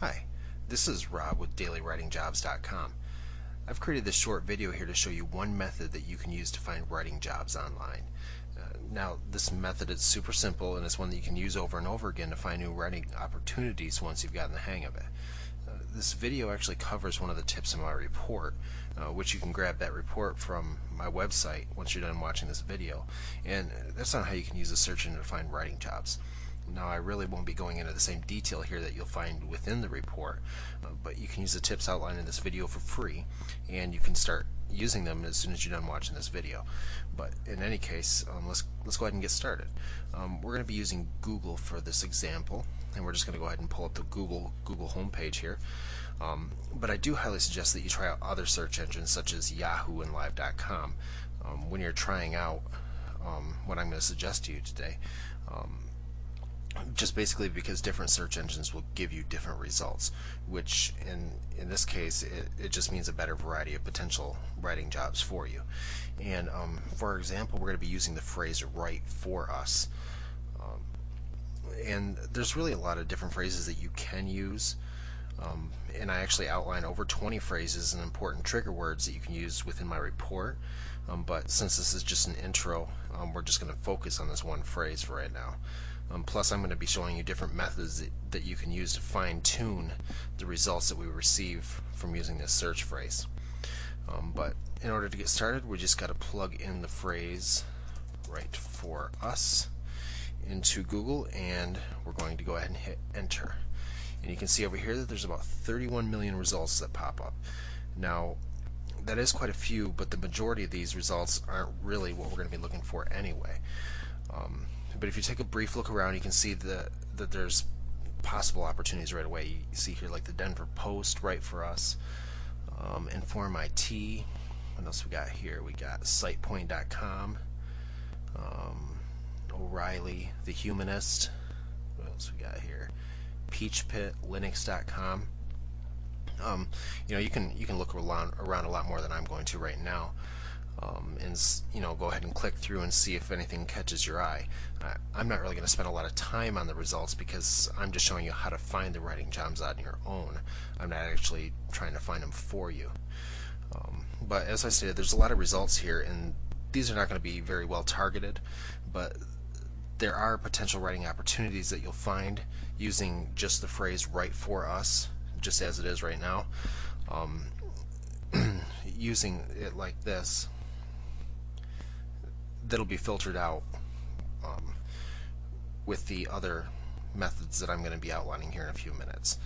Hi, this is Rob with dailywritingjobs.com. I've created this short video here to show you one method that you can use to find writing jobs online. Now, this method is super simple and it's one that you can use over and over again to find new writing opportunities once you've gotten the hang of it. This video actually covers one of the tips in my report, which you can grab that report from my website once you're done watching this video, and that's on how you can use the search engine to find writing jobs. Now, I really won't be going into the same detail here that you'll find within the report, but you can use the tips outlined in this video for free, and you can start using them as soon as you're done watching this video. But in any case, let's go ahead and get started. We're going to be using Google for this example, and we're just going to go ahead and pull up the Google homepage here. But I do highly suggest that you try out other search engines such as Yahoo and Live.com when you're trying out what I'm going to suggest to you today. Just basically because different search engines will give you different results, which in this case it just means a better variety of potential writing jobs for you. And for example, we're going to be using the phrase "write for us," and there's really a lot of different phrases that you can use, and I actually outline over 20 phrases and important trigger words that you can use within my report. But since this is just an intro, we're just going to focus on this one phrase for right now. Plus, I'm going to be showing you different methods that you can use to fine-tune the results that we receive from using this search phrase. But in order to get started, we just got to plug in the phrase "write for us" into Google, and we're going to go ahead and hit enter. And you can see over here that there's about 31 million results that pop up. Now, that is quite a few, but the majority of these results aren't really what we're going to be looking for anyway. But if you take a brief look around, you can see that there's possible opportunities right away. You see here like the Denver Post, Write for Us, Inform IT. What else we got here? We got SitePoint.com, O'Reilly, The Humanist. What else we got here? PeachPit, Linux.com. You can look around a lot more than I'm going to right now. And go ahead and click through and see if anything catches your eye. I'm not really going to spend a lot of time on the results because I'm just showing you how to find the writing jobs on your own. I'm not actually trying to find them for you. But as I stated, there's a lot of results here, and these are not going to be very well targeted, but there are potential writing opportunities that you'll find using just the phrase "write for us," just as it is right now. Using it like this, that'll be filtered out with the other methods that I'm going to be outlining here in a few minutes.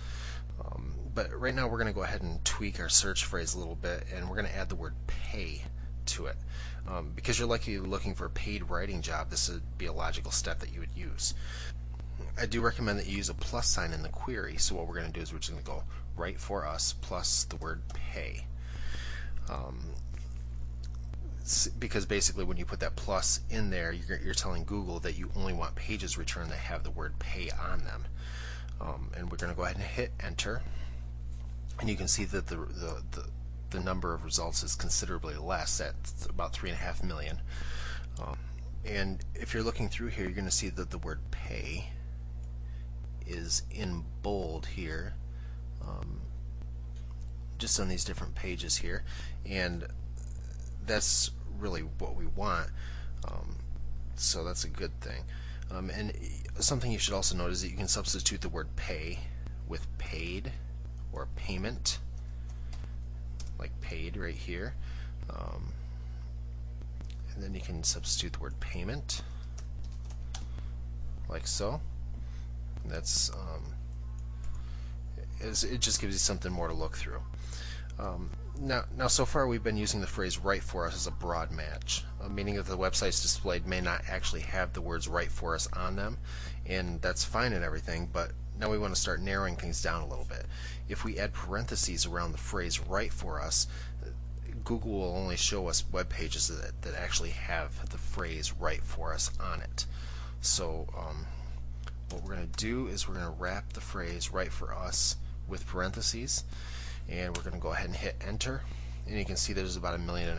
But right now we're going to go ahead and tweak our search phrase a little bit, and we're going to add the word "pay" to it. Because you're likely looking for a paid writing job, this would be a logical step that you would use. I do recommend that you use a plus sign in the query, so what we're going to do is we're just going to go "write for us" plus the word "pay." Because basically when you put that plus in there, you're telling Google that you only want pages returned that have the word "pay" on them. And we're going to go ahead and hit enter, and you can see that the number of results is considerably less, at about 3.5 million. And if you're looking through here, you're going to see that the word "pay" is in bold here, just on these different pages here, and that's really what we want, so that's a good thing. And something you should also note is that you can substitute the word "pay" with "paid" or "payment," like "paid" right here, and then you can substitute the word "payment" like so. And that's it just gives you something more to look through. Now, so far we've been using the phrase "write for us" as a broad match, meaning that the websites displayed may not actually have the words "write for us" on them, and that's fine and everything, but now we want to start narrowing things down a little bit. If we add parentheses around the phrase "write for us," Google will only show us web pages that actually have the phrase "write for us" on it. So what we're going to do is we're going to wrap the phrase "write for us" with parentheses, and we're going to go ahead and hit enter, and you can see there's about 1.5 million,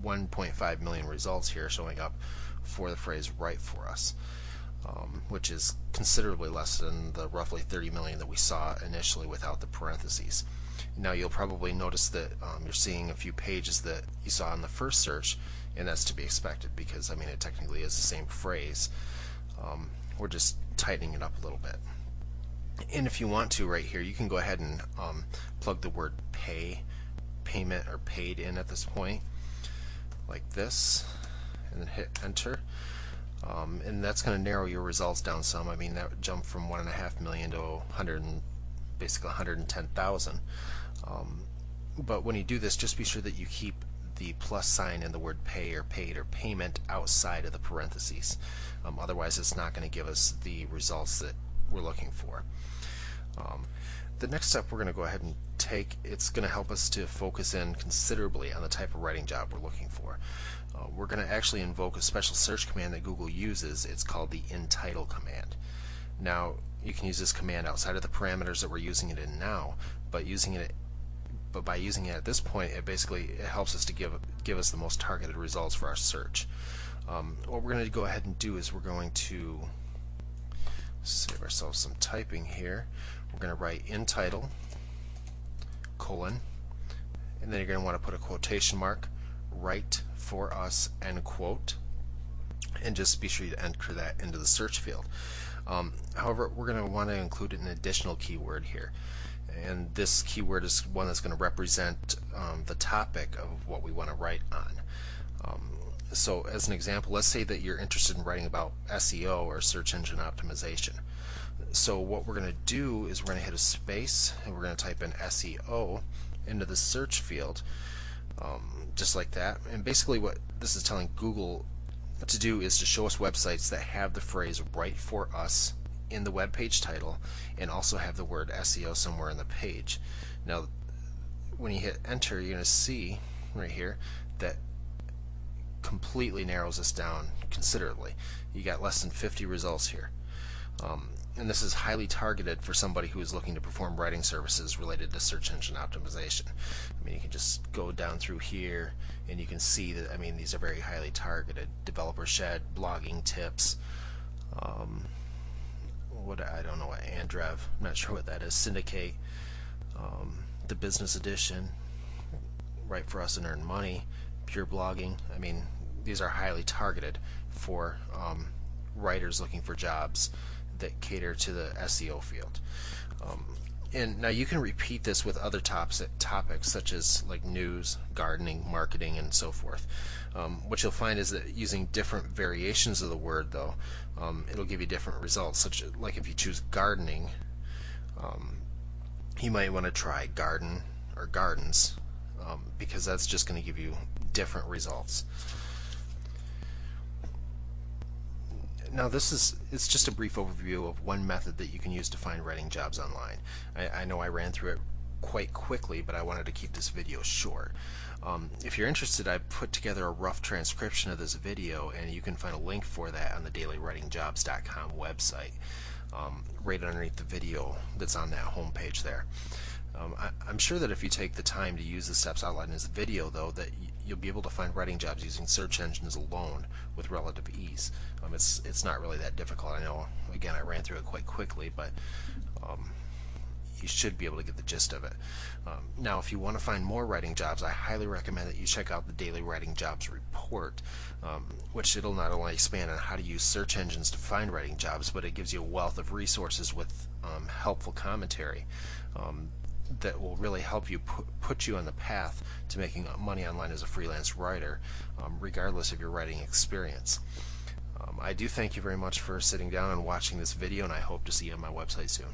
1.5 million results here showing up for the phrase "write for us." which is considerably less than the roughly 30 million that we saw initially without the parentheses. Now you'll probably notice that you're seeing a few pages that you saw in the first search, and that's to be expected because, I mean, it technically is the same phrase. We're just tightening it up a little bit. And if you want to, right here, you can go ahead and plug the word payment, or paid in at this point, like this, and then hit enter. And that's going to narrow your results down some. I mean, that jumped from 1.5 million to basically 110,000. But when you do this, just be sure that you keep the plus sign in the word pay or paid or payment outside of the parentheses. Otherwise, it's not going to give us the results that we're looking for. The next step we're going to go ahead and take, it's going to help us to focus in considerably on the type of writing job we're looking for. We're going to actually invoke a special search command that Google uses. It's called the InTitle command. Now, you can use this command outside of the parameters that we're using it in now, but by using it at this point, it helps us to give us the most targeted results for our search. What we're going to go ahead and do is we're going to save ourselves some typing here. We're going to write InTitle, colon, and then you're going to want to put a quotation mark, write for us, end quote, and just be sure you enter that into the search field. However, we're going to want to include an additional keyword here, and this keyword is one that's going to represent the topic of what we want to write on. So as an example, let's say that you're interested in writing about SEO, or search engine optimization. So what we're going to do is we're going to hit a space and we're going to type in SEO into the search field, just like that. And basically what this is telling Google to do is to show us websites that have the phrase "write for us" in the web page title and also have the word SEO somewhere in the page. Now when you hit enter, you're going to see right here that completely narrows us down considerably. You got less than 50 results here. And this is highly targeted for somebody who is looking to perform writing services related to search engine optimization. I mean, you can just go down through here and you can see that, I mean, these are very highly targeted. Developer Shed, blogging tips, I don't know what Andrev, I'm not sure what that is, Syndicate, the Business Edition, Write for Us and Earn Money, Pure Blogging. I mean, these are highly targeted for writers looking for jobs that cater to the SEO field. And now you can repeat this with other topics such as like news, gardening, marketing, and so forth. What you'll find is that using different variations of the word, though, it'll give you different results. Such like if you choose gardening, you might want to try garden or gardens, because that's just going to give you different results. Now it's just a brief overview of one method that you can use to find writing jobs online. I know I ran through it quite quickly, but I wanted to keep this video short. If you're interested, I've put together a rough transcription of this video, and you can find a link for that on the dailywritingjobs.com website, right underneath the video that's on that home page there. I'm sure that if you take the time to use the steps outlined in this video, though, that you'll be able to find writing jobs using search engines alone with relative ease. It's not really that difficult. I know, again, I ran through it quite quickly, but you should be able to get the gist of it. Now, if you want to find more writing jobs, I highly recommend that you check out the Daily Writing Jobs Report, which it'll not only expand on how to use search engines to find writing jobs, but it gives you a wealth of resources with helpful commentary that will really help you put you on the path to making money online as a freelance writer, regardless of your writing experience. I do thank you very much for sitting down and watching this video, and I hope to see you on my website soon.